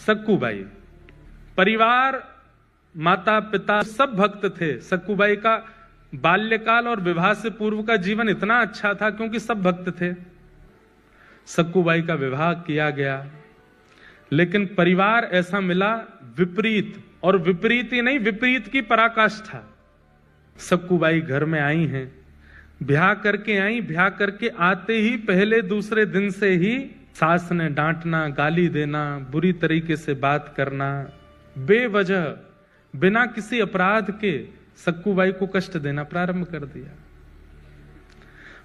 सक्कूबाई परिवार, माता पिता सब भक्त थे। सक्कूबाई का बाल्यकाल और विवाह से पूर्व का जीवन इतना अच्छा था क्योंकि सब भक्त थे। सक्कूबाई का विवाह किया गया, लेकिन परिवार ऐसा मिला विपरीत, और विपरीत ही नहीं, विपरीत की पराकाष्ठा। सक्कूबाई घर में आई हैं, ब्याह करके आई, ब्याह करके आते ही पहले दूसरे दिन से ही सास ने डांटना, गाली देना, बुरी तरीके से बात करना, बेवजह बिना किसी अपराध के सक्कूबाई को कष्ट देना प्रारंभ कर दिया।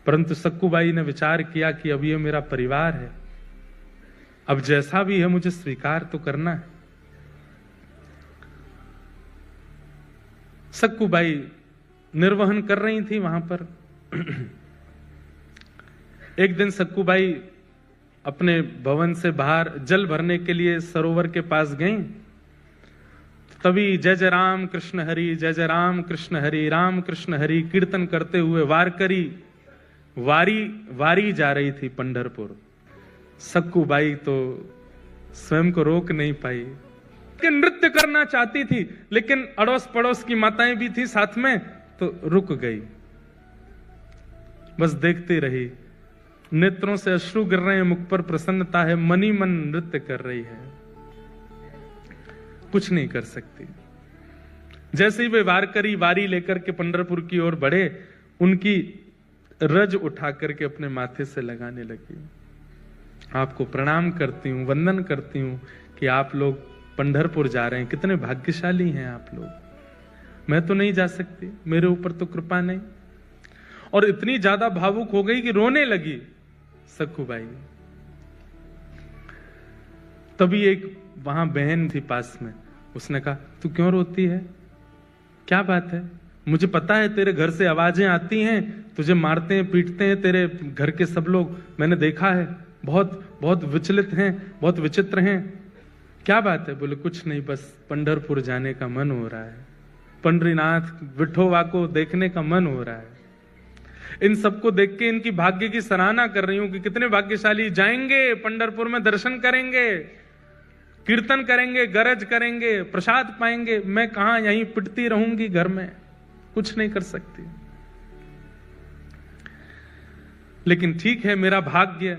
परंतु सक्कूबाई ने विचार किया कि अब ये मेरा परिवार है, अब जैसा भी है मुझे स्वीकार तो करना है। सक्कूबाई निर्वहन कर रही थी वहां पर। एक दिन सक्कूबाई अपने भवन से बाहर जल भरने के लिए सरोवर के पास गई। तभी जय जय राम कृष्ण हरि, जय जय राम कृष्ण हरि, राम कृष्ण हरि कीर्तन करते हुए वारकरी वारी जा रही थी पंढरपुर। सक्कूबाई तो स्वयं को रोक नहीं पाई कि नृत्य करना चाहती थी, लेकिन अड़ोस पड़ोस की माताएं भी थी साथ में, तो रुक गई, बस देखती रही। नेत्रों से अश्रु गिर रहे हैं, मुख पर प्रसन्नता है, मनी मन नृत्य कर रही है, कुछ नहीं कर सकती। जैसे ही वे वारकरी वारी लेकर के पंढरपुर की ओर बढ़े, उनकी रज उठा करके अपने माथे से लगाने लगी। आपको प्रणाम करती हूं, वंदन करती हूं कि आप लोग पंढरपुर जा रहे हैं, कितने भाग्यशाली हैं आप लोग, मैं तो नहीं जा सकती, मेरे ऊपर तो कृपा नहीं। और इतनी ज्यादा भावुक हो गई कि रोने लगी सक्कूबाई। तभी एक वहां बहन थी पास में, उसने कहा तू क्यों रोती है, क्या बात है, मुझे पता है तेरे घर से आवाजें आती हैं, तुझे मारते हैं पीटते हैं तेरे घर के सब लोग, मैंने देखा है, बहुत बहुत विचलित हैं, बहुत विचित्र हैं, क्या बात है। बोले कुछ नहीं, बस पंढरपुर जाने का मन हो रहा है, पंढरीनाथ विठोबा को देखने का मन हो रहा है। इन सबको देख के इनकी भाग्य की सराहना कर रही हूं कि कितने भाग्यशाली, जाएंगे पंढरपुर में, दर्शन करेंगे, कीर्तन करेंगे, गरज करेंगे, प्रसाद पाएंगे, मैं कहां यहीं पिटती रहूंगी घर में, कुछ नहीं कर सकती। लेकिन ठीक है, मेरा भाग्य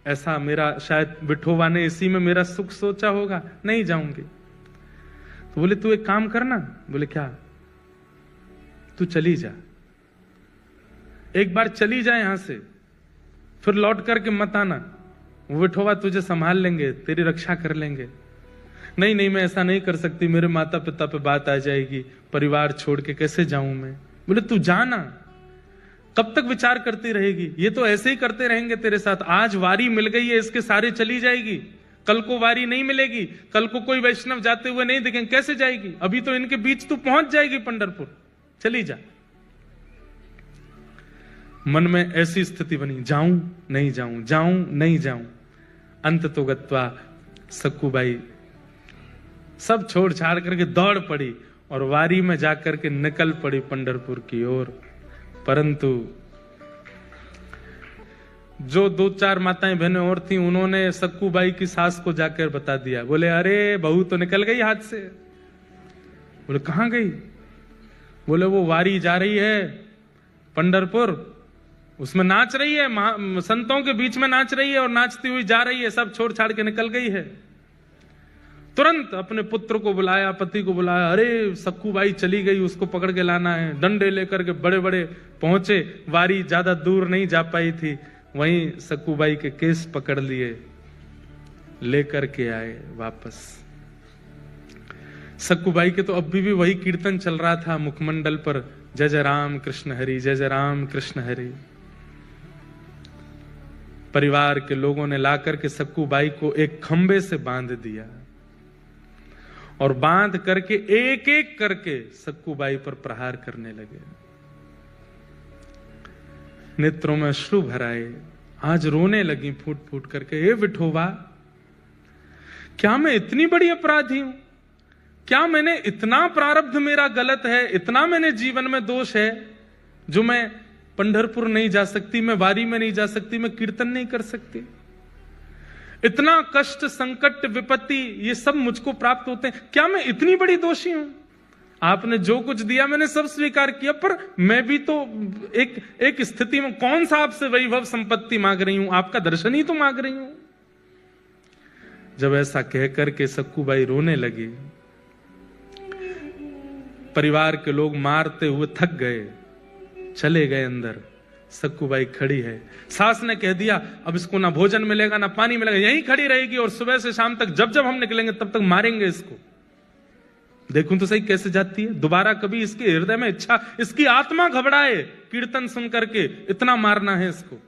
ऐसा, मेरा शायद विठोबा ने इसी में मेरा सुख सोचा होगा, नहीं जाऊंगी। तो बोले तू एक काम करना। बोले क्या? तू चली जा, एक बार चली जा यहां से, फिर लौट करके मत आना, वो विठोबा तुझे संभाल लेंगे, तेरी रक्षा कर लेंगे। नहीं नहीं, मैं ऐसा नहीं कर सकती, मेरे माता पिता पे बात आ जाएगी, परिवार छोड़ के कैसे जाऊं मैं। बोले तू जाना, कब तक विचार करती रहेगी, ये तो ऐसे ही करते रहेंगे तेरे साथ। आज वारी मिल गई है, इसके सारे चली जाएगी, कल को वारी नहीं मिलेगी, कल को कोई वैष्णव जाते हुए नहीं दिखेंगे, कैसे जाएगी, अभी तो इनके बीच तू पहुंच जाएगी पंढरपुर, चली जा। मन में ऐसी स्थिति बनी, जाऊं नहीं जाऊं, जाऊं नहीं जाऊं। अंत तो गत्वा सक्कूबाई सब छोड़ छाड़ करके दौड़ पड़ी और वारी में जाकर के निकल पड़ी पंढरपुर की ओर। परंतु जो दो चार माताएं बहनें और थी, उन्होंने सक्कूबाई की सास को जाकर बता दिया। बोले अरे बहू तो निकल गई हाथ से। बोले कहां गई? बोले वो वारी जा रही है पंढरपुर, उसमें नाच रही है, संतों के बीच में नाच रही है और नाचती हुई जा रही है, सब छोड़ छाड़ के निकल गई है। तुरंत अपने पुत्र को बुलाया, पति को बुलाया, अरे सक्कूबाई चली गई, उसको पकड़ के लाना है। डंडे लेकर के बड़े बड़े पहुंचे, वारी ज्यादा दूर नहीं जा पाई थी, वहीं सक्कूबाई के केस पकड़ लिए, लेकर के आए वापस। सक्कूबाई के तो अभी भी वही कीर्तन चल रहा था मुखमंडल पर, जय जय राम कृष्ण हरि, जय जय राम कृष्ण हरि। परिवार के लोगों ने लाकर के सक्कूबाई को एक खंबे से बांध दिया और बांध करके एक एक करके सक्कूबाई पर प्रहार करने लगे। नेत्रों में अश्रु भराए, आज रोने लगी फूट फूट करके, हे विठोबा, क्या मैं इतनी बड़ी अपराधी हूं? क्या मैंने इतना प्रारब्ध मेरा गलत है, इतना मैंने जीवन में दोष है जो मैं पंढरपुर नहीं जा सकती, मैं वारी में नहीं जा सकती, मैं कीर्तन नहीं कर सकती? इतना कष्ट, संकट, विपत्ति ये सब मुझको प्राप्त होते हैं, क्या मैं इतनी बड़ी दोषी हूं? आपने जो कुछ दिया मैंने सब स्वीकार किया, पर मैं भी तो एक स्थिति में, कौन सा आपसे वैभव संपत्ति मांग रही हूं, आपका दर्शन ही तो मांग रही हूं। जब ऐसा कह करके सक्कूबाई रोने लगी, परिवार के लोग मारते हुए थक गए, चले गए अंदर। सक्कूबाई खड़ी है, सास ने कह दिया अब इसको ना भोजन मिलेगा ना पानी मिलेगा, यहीं खड़ी रहेगी और सुबह से शाम तक जब जब हम निकलेंगे तब तक मारेंगे इसको। देखूं तो सही कैसे जाती है, दोबारा कभी इसके हृदय में इच्छा, इसकी आत्मा घबराए कीर्तन सुन करके, इतना मारना है इसको।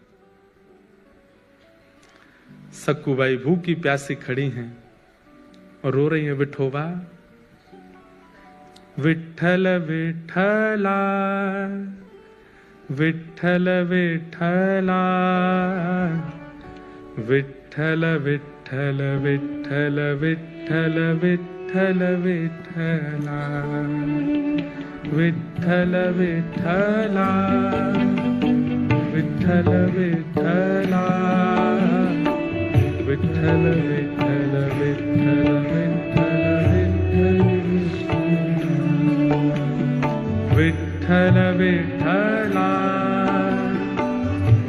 सक्कूबाई भूखी प्यासी खड़ी हैं और रो रही है, विठोबा विठ्ठल विठ्ठला विठ्ठल विठ्ठला विठ्ठल विठ्ठल विठ्ठल विठ्ठल विठ्ठल विठ्ठला विठ्ठल विठ्ठला विठ्ठल विठ्ठला विठ्ठल विठ्ठल विठ्ठल विठ्ठल विठ्ठला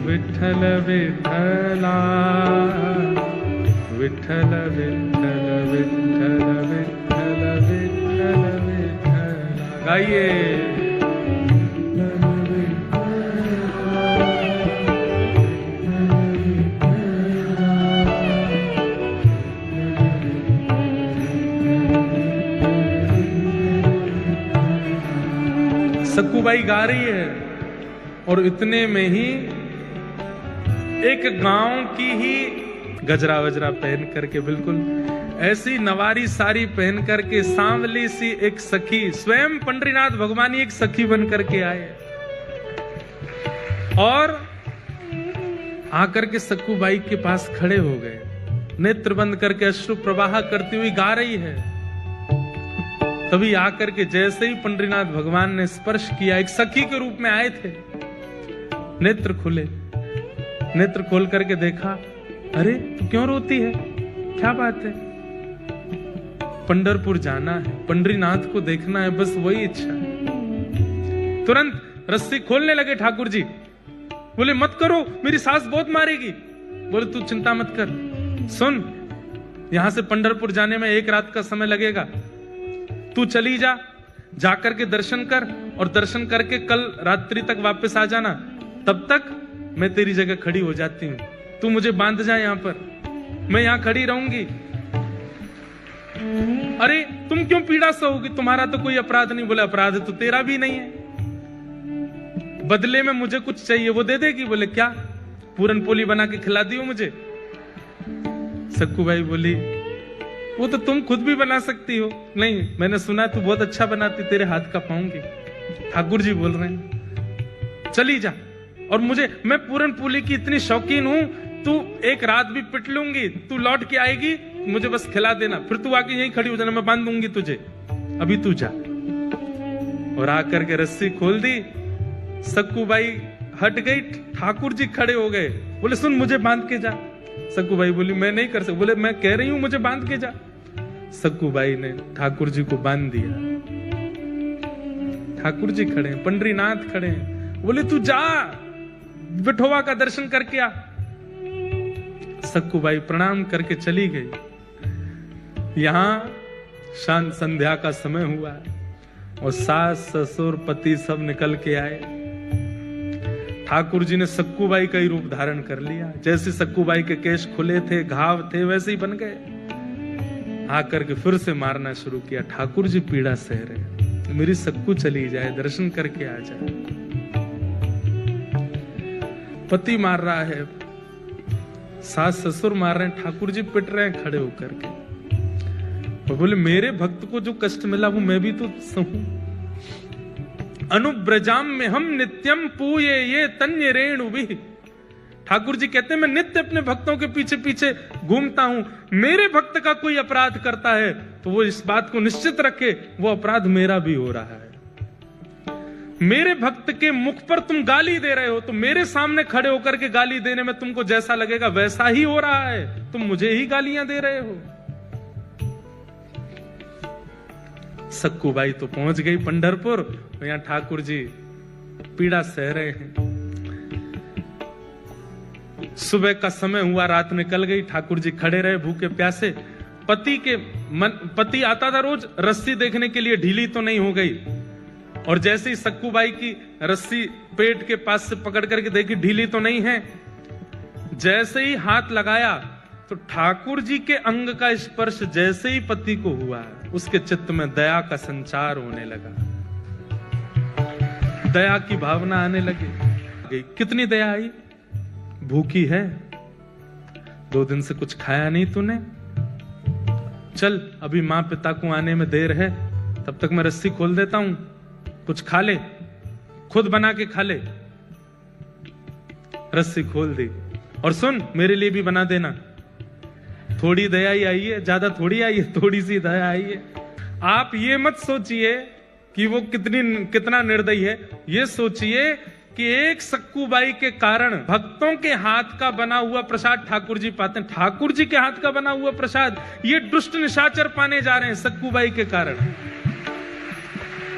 विठ्ठल विठ्ठला विठ्ठल विठ्ठल विठ्ठल विठ्ठल विठ्ठल विठ्ठला। गाइए। सक्कूबाई गा रही है और इतने में ही एक गांव की ही गजरा वजरा पहन करके, बिल्कुल ऐसी नवारी साड़ी पहन करके सांवली सी एक सखी, स्वयं पंडरीनाथ भगवान एक सखी बन करके आए और आकर के सक्कूबाई के पास खड़े हो गए, नेत्र बंद करके अश्रु प्रवाह करती हुई गा रही है। तभी आकर के जैसे ही पंडरीनाथ भगवान ने स्पर्श किया, एक सखी के रूप में आए थे, नेत्र खुले, नेत्र खोल करके देखा, अरे तू क्यों रोती है, क्या बात है? पंढरपुर जाना है, पंडरीनाथ को देखना है, बस वही इच्छा है। तुरंत रस्सी खोलने लगे ठाकुर जी, बोले मत करो, मेरी सास बहुत मारेगी। बोले तू चिंता मत कर, सुन यहां से पंढरपुर जाने में 1 रात का समय लगेगा, तू चली जा, जाकर के दर्शन कर और दर्शन करके कल रात्रि तक वापस आ जाना, तब तक मैं तेरी जगह खड़ी हो जाती हूं, तू मुझे बांध जा यहां पर, मैं यहां खड़ी रहूंगी। अरे तुम क्यों पीड़ा सहोगी, तुम्हारा तो कोई अपराध नहीं। बोले अपराध तो तेरा भी नहीं है, बदले में मुझे कुछ चाहिए, वो दे देगी। बोले क्या? पूरन पोली बना के खिला दियो मुझे। सक्कूबाई बोली वो तो तुम खुद भी बना सकती हो। नहीं, मैंने सुना तू बहुत अच्छा बनाती, तेरे हाथ का पाऊंगी। ठाकुर जी बोल रहे हैं चली जा, और मैं पूरन पोली की इतनी शौकीन हूं, तू 1 रात भी पिट लूंगी, तू लौट के आएगी, मुझे बस खिला देना, फिर तू आके यहीं खड़ी हो जाना, मैं बांध दूंगी तुझे, अभी तू जा। और आकर के रस्सी खोल दी, सक्कूबाई हट गई, ठाकुर जी खड़े हो गए, बोले सुन मुझे बांध के जा। सक्कूबाई बोली मैं नहीं कर सकती। बोले मैं कह रही हूं मुझे बांध के जा। सक्कूबाई ने ठाकुर जी को बांध दिया। ठाकुर जी खड़े हैं, पंडरीनाथ खड़े हैं, बोले तू जा, विठोबा का दर्शन करके आ। सक्कूबाई प्रणाम करके चली गई। यहां शांत संध्या का समय हुआ और सास ससुर पति सब निकल के आए। ठाकुर जी ने सक्कूबाई का ही रूप धारण कर लिया, जैसे सक्कूबाई के केश खुले थे, घाव थे, वैसे ही बन गए। आकर के फिर से मारना शुरू किया। ठाकुर जी पीड़ा सह रहे, मेरी सक्कू चली जाए, दर्शन करके आ जाए। पति मार रहा है, सास ससुर मार रहे हैं, ठाकुर जी पिट रहे हैं खड़े होकर के। और बोले मेरे भक्त को जो कष्ट मिला वो मैं भी तो सहूं। अनुब्रजाम में हम नित्यम पूये ये तन्य रेणु भी। ठाकुर जी कहते हैं मैं नित्य अपने भक्तों के पीछे पीछे घूमता हूं, मेरे भक्त का कोई अपराध करता है तो वो इस बात को निश्चित रखे वो अपराध मेरा भी हो रहा है। मेरे भक्त के मुख पर तुम गाली दे रहे हो, तो मेरे सामने खड़े होकर के गाली देने में तुमको जैसा लगेगा वैसा ही हो रहा है, तुम मुझे ही गालियां दे रहे हो। सक्कूबाई तो पहुंच गई पंढरपुर, यहां ठाकुर जी पीड़ा सह रहे हैं। सुबह का समय हुआ, रात निकल गई, ठाकुर जी खड़े रहे भूखे प्यासे। पति आता था रोज रस्सी देखने के लिए, ढीली तो नहीं हो गई। और जैसे ही सक्कूबाई की रस्सी पेट के पास से पकड़ करके देखी ढीली तो नहीं है, जैसे ही हाथ लगाया तो ठाकुर जी के अंग का स्पर्श जैसे ही पति को हुआ, उसके चित्त में दया का संचार होने लगा, दया की भावना आने लगी। कितनी दया आई? भूखी है, 2 दिन से कुछ खाया नहीं तूने, चल अभी मां पिता को आने में देर है, तब तक मैं रस्सी खोल देता हूं, कुछ खा ले, खुद बना के खा ले। रस्सी खोल दी, और सुन मेरे लिए भी बना देना। थोड़ी दया ही आई है, ज्यादा थोड़ी आई है, थोड़ी सी दया आई है। आप ये मत सोचिए कि वो कितना निर्दयी है, ये सोचिए कि एक सक्कूबाई के कारण भक्तों के हाथ का बना हुआ प्रसाद ठाकुर जी पाते हैं। ठाकुर जी के हाथ का बना हुआ प्रसाद ये दुष्ट निशाचर पाने जा रहे हैं सक्कूबाई के कारण।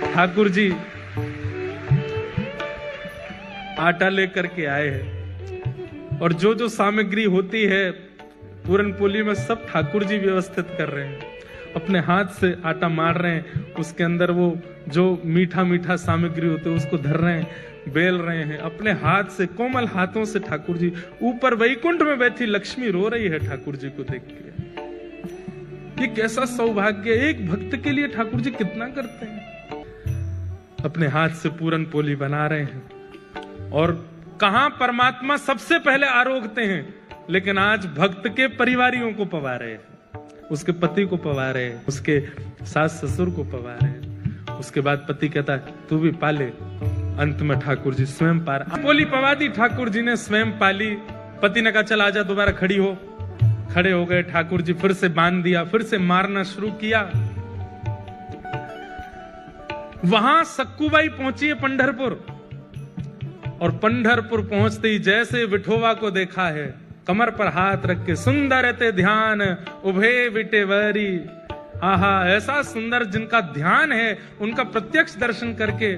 ठाकुर जी आटा लेकर के आए हैं, और जो जो सामग्री होती है पूरन पोली में सब ठाकुर जी व्यवस्थित कर रहे हैं। अपने हाथ से आटा मार रहे हैं, उसके अंदर वो जो मीठा मीठा सामग्री होते है उसको धर रहे हैं, बेल रहे हैं अपने हाथ से, कोमल हाथों से। ठाकुर जी ऊपर वैकुंठ में बैठी लक्ष्मी रो रही है ठाकुर जी को देख के। ये कैसा सौभाग्य, एक भक्त के लिए ठाकुर जी कितना करते हैं। अपने हाथ से पूरन पोली बना रहे हैं, और कहां परमात्मा सबसे पहले आरोगते हैं, लेकिन आज भक्त के परिवारियों को पवा रहे हैं, उसके पति को पवा रहे हैं, उसके सास ससुर को पवा रहे हैं। उसके बाद पति कहता है तू भी पाले, अंत में ठाकुर जी स्वयं पार पोली पवा दी। ठाकुर जी ने स्वयं पाली। पति ने कहा चल आजा, दोबारा खड़ी हो। खड़े हो गए, ठाकुर जी फिर से बांध दिया, फिर से मारना शुरू किया। वहां सक्कूबाई पहुंची है पंढरपुर, और पंढरपुर पहुंचते ही जैसे विठोबा को देखा है, कमर पर हाथ रख के सुंदर ते ध्यान उभे विटेवरी। आहा, ऐसा सुंदर जिनका ध्यान है, उनका प्रत्यक्ष दर्शन करके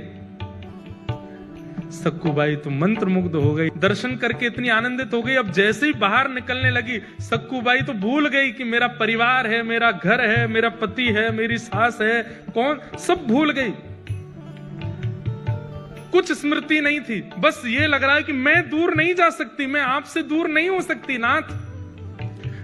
सक्कूबाई तो मंत्र मुग्ध हो गई, दर्शन करके इतनी आनंदित हो गई। अब जैसे ही बाहर निकलने लगी, सक्कूबाई तो भूल गई कि मेरा परिवार है, मेरा घर है, मेरा पति है, मेरी सास है, कौन, सब भूल गई। कुछ स्मृति नहीं थी, बस ये लग रहा है कि मैं दूर नहीं जा सकती, मैं आपसे दूर नहीं हो सकती नाथ।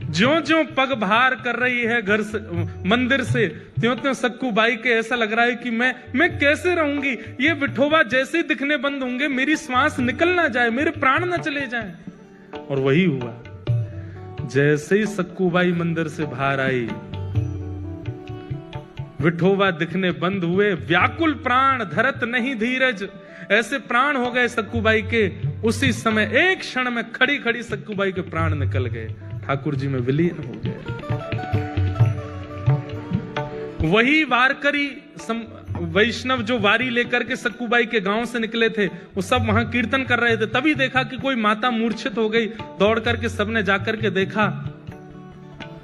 ज्यों ज्यों पग बाहर कर रही है घर से, मंदिर से, त्यों त्यों सक्कूबाई के ऐसा लग रहा है कि मैं कैसे रहूंगी। ये विठोबा जैसे ही दिखने बंद होंगे, मेरी श्वास निकल ना जाए, मेरे प्राण ना चले जाएं। और वही हुआ। जैसे ही सक्कूबाई मंदिर से बाहर आई, विठोबा दिखने बंद हुए। व्याकुल प्राण धरत नहीं धीरज, ऐसे प्राण हो गए सक्कूबाई के। उसी समय एक क्षण में खड़ी खड़ी सक्कूबाई के प्राण निकल गए, ठाकुर जी में विलीन हो गए। वही वारकरी वैष्णव जो वारी लेकर के सक्कूबाई के गांव से निकले थे, वो सब वहां कीर्तन कर रहे थे। तभी देखा कि कोई माता मूर्छित हो गई। दौड़ करके सबने जाकर के देखा,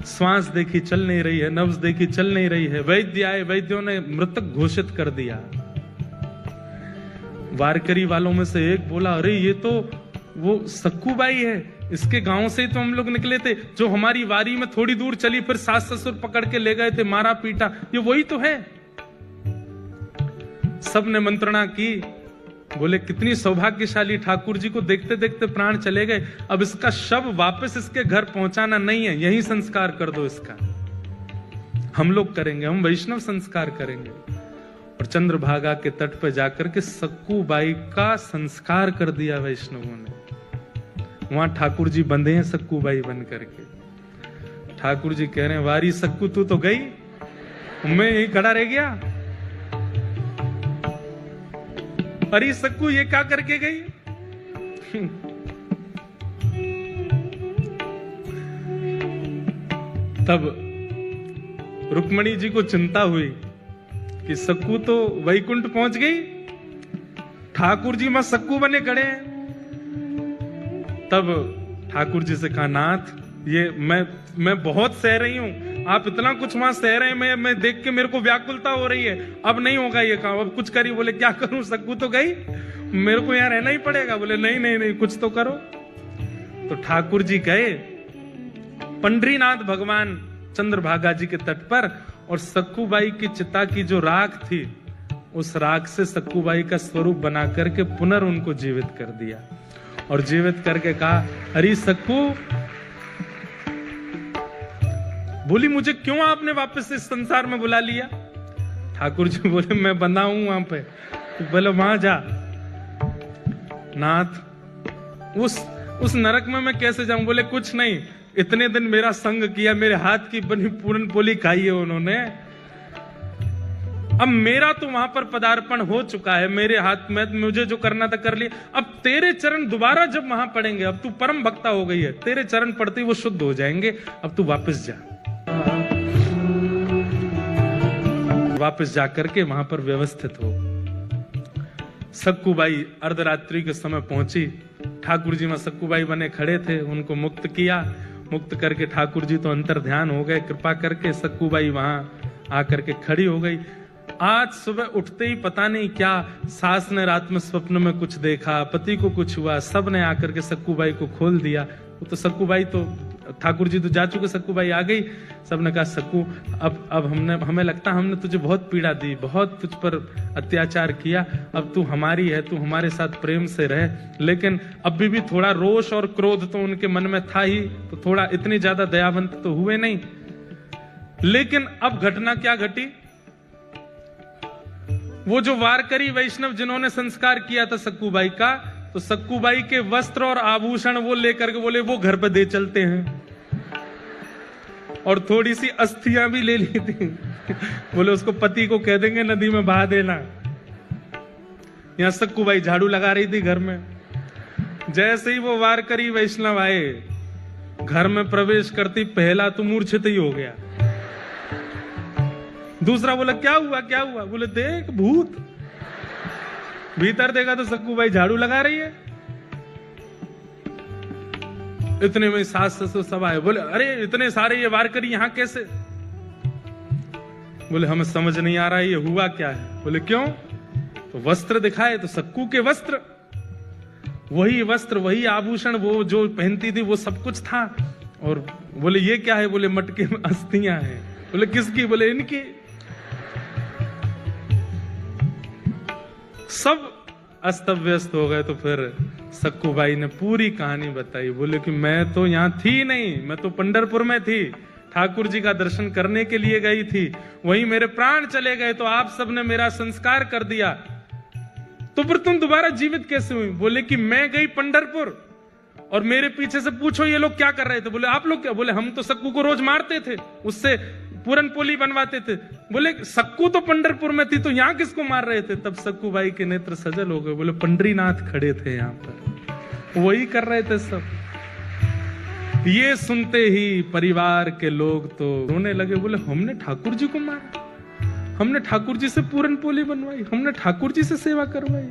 श्वास देखी चल नहीं रही है, नब्ज देखी चल नहीं रही है। वैद्य आए, वैद्यों ने मृतक घोषित कर दिया। वारकरी वालों में से एक बोला, अरे ये तो वो सक्कूबाई है, इसके गांव से ही तो हम लोग निकले थे, जो हमारी वारी में थोड़ी दूर चली, फिर सास ससुर पकड़ के ले गए थे, मारा पीटा, ये वही तो है। सबने मंत्रणा की, बोले कितनी सौभाग्यशाली, ठाकुर जी को देखते देखते प्राण चले गए। अब इसका शव वापस इसके घर पहुंचाना नहीं है, यही संस्कार कर दो इसका, हम लोग करेंगे, हम वैष्णव संस्कार करेंगे। और चंद्रभागा के तट पर जाकर के सक्कूबाई का संस्कार कर दिया वैष्णवों ने। वहां ठाकुर जी बंधे हैं सक्कूबाई बन करके। ठाकुर जी कह रहे हैं, वारी सक्कू तू तो गई, मैं यही खड़ा रह गया। अरे सक्कू ये क्या करके गई? तब रुक्मणी जी को चिंता हुई कि सक्कू तो वैकुंठ पहुंच गई, ठाकुर जी मां सक्कू बने खड़े हैं। तब ठाकुर जी से कहा, नाथ ये मैं बहुत सह रही हूं, आप इतना कुछ वहां सह रहे हैं, मैं देख के मेरे को व्याकुलता हो रही है, अब नहीं होगा ये काम, अब कुछ करिए। बोले क्या करूं, सक्कू तो गई, मेरे को यहाँ रहना ही पड़ेगा। बोले नहीं नहीं नहीं, कुछ तो करो। तो ठाकुर जी गए पंडरीनाथ भगवान चंद्रभागा जी के तट पर, और सक्कूबाई की चिता की जो राख थी, उस राख से सक्कूबाई का स्वरूप बना करके पुनः उनको जीवित कर दिया, और जीवित करके कहा, अरे सक्कू, बोली मुझे क्यों आपने वापस इस संसार में बुला लिया? ठाकुर जी बोले, मैं बंधा हूं वहां पे। बोले वहां जा। नाथ उस नरक में मैं कैसे जाऊं? बोले कुछ नहीं, इतने दिन मेरा संग किया, मेरे हाथ की बनी पूरन पोली खाई है उन्होंने, अब मेरा तो वहां पर पदार्पण हो चुका है, मेरे हाथ में मुझे जो करना था कर लिया, अब तेरे चरण दोबारा जब वहां पड़ेंगे, अब तू परम भक्ता हो गई है, तेरे चरण पड़ते ही वो शुद्ध हो जाएंगे, अब तू वापस जा। वापस जाकर के वहां पर व्यवस्थित हो। सक्कूबाई अर्धरात्रि के समय पहुंची, ठाकुर जी वहां सक्कूबाई बने खड़े थे, उनको मुक्त किया। मुक्त करके ठाकुर जी तो अंतर ध्यान हो गए, कृपा करके सक्कूबाई वहां आकर के खड़ी हो गई। आज सुबह उठते ही पता नहीं क्या सास ने रात में स्वप्न में कुछ देखा, पति को कुछ हुआ, सब ने आकर के सक्कूबाई को खोल दिया। वो तो सक्कूबाई तो ठाकुर जी तो जा चुके, सक्कूबाई आ गई। सबने कहा, सक्कू अब हमें लगता हमने तुझे बहुत पीड़ा दी, बहुत तुझ पर अत्याचार किया, अब तू हमारी है, तू हमारे साथ प्रेम से रह। लेकिन अभी भी थोड़ा रोष और क्रोध तो उनके मन में था ही, तो थोड़ा इतनी ज्यादा दयावंत तो हुए नहीं। लेकिन अब घटना क्या घटी, वो जो वारकरी वैष्णव जिन्होंने संस्कार किया था सक्कूबाई का, तो सक्कूबाई के वस्त्र और आभूषण वो लेकर के बोले वो घर पे दे चलते हैं, और थोड़ी सी अस्थियां भी ले ली थी। बोले उसको पति को कह देंगे नदी में बहा देना। यहां सक्कूबाई झाड़ू लगा रही थी घर में। जैसे ही वो वारकरी वैष्णव आए, घर में प्रवेश करती पहला तो मूर्छित ही हो गया। दूसरा बोला क्या हुआ क्या हुआ? बोले देख भूत। भीतर देखा तो सक्कूबाई झाड़ू लगा रही है। इतने में सास ससुर सब आए, बोले अरे इतने सारे ये वारकरी यहां कैसे? बोले हमें समझ नहीं आ रहा है ये हुआ क्या है। बोले क्यों? तो वस्त्र दिखाए तो सक्कू के वस्त्र, वही वस्त्र वही आभूषण वो जो पहनती थी वो सब कुछ था। और बोले ये क्या है? बोले मटके में अस्थियां हैं। बोले किसकी? बोले इनकी। सब अस्त व्यस्त हो गए। तो फिर सक्कूबाई ने पूरी कहानी बताई। बोले कि मैं तो यहां थी नहीं, मैं तो पंढरपुर में थी, ठाकुर जी का दर्शन करने के लिए गई थी, वहीं मेरे प्राण चले गए, तो आप सबने मेरा संस्कार कर दिया, तो फिर तुम दोबारा जीवित कैसे हुई? बोले कि मैं गई पंढरपुर और मेरे पीछे से पूछो ये लोग क्या कर रहे थे। बोले आप लोग क्या? बोले हम तो सक्कू को रोज मारते थे, उससे पूरन पोली बनवाते थे। बोले सक्कू तो पंढरपुर में थी, तो यहां किसको मार रहे थे? तब सक्कूबाई के नेत्र सजल हो गए। बोले पंडरीनाथ खड़े थे यहां पर, वही कर रहे थे सब। ये सुनते ही परिवार के लोग तो रोने लगे। बोले हमने ठाकुर जी को मारा, हमने ठाकुर जी से पूरन पोली बनवाई, हमने ठाकुर जी से सेवा करवाई।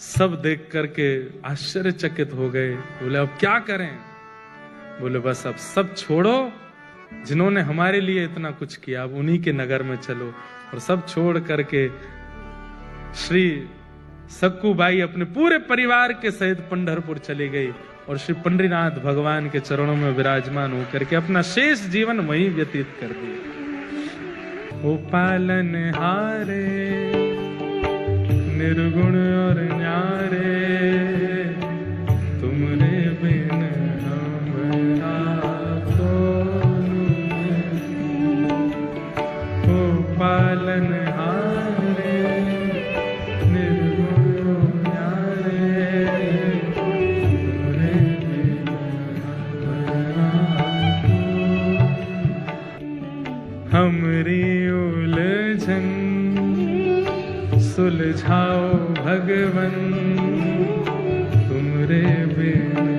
सब देख करके आश्चर्यचकित हो गए। बोले अब क्या करें? बोले बस अब सब छोड़ो, जिन्होंने हमारे लिए इतना कुछ किया, अब उन्हीं के नगर में चलो। और सब छोड़ करके श्री सक्कूबाई अपने पूरे परिवार के सहित पंढरपुर चली गई और श्री पंडरीनाथ भगवान के चरणों में विराजमान होकर के अपना शेष जीवन वहीं व्यतीत कर दिया। ओ पालन हारे निर्गुण और न्यारे, तुमरे बिन पालन हारे निर्गुण न्यारे, हमरी उलझन सुलझाओ भगवन, तुमरे बिन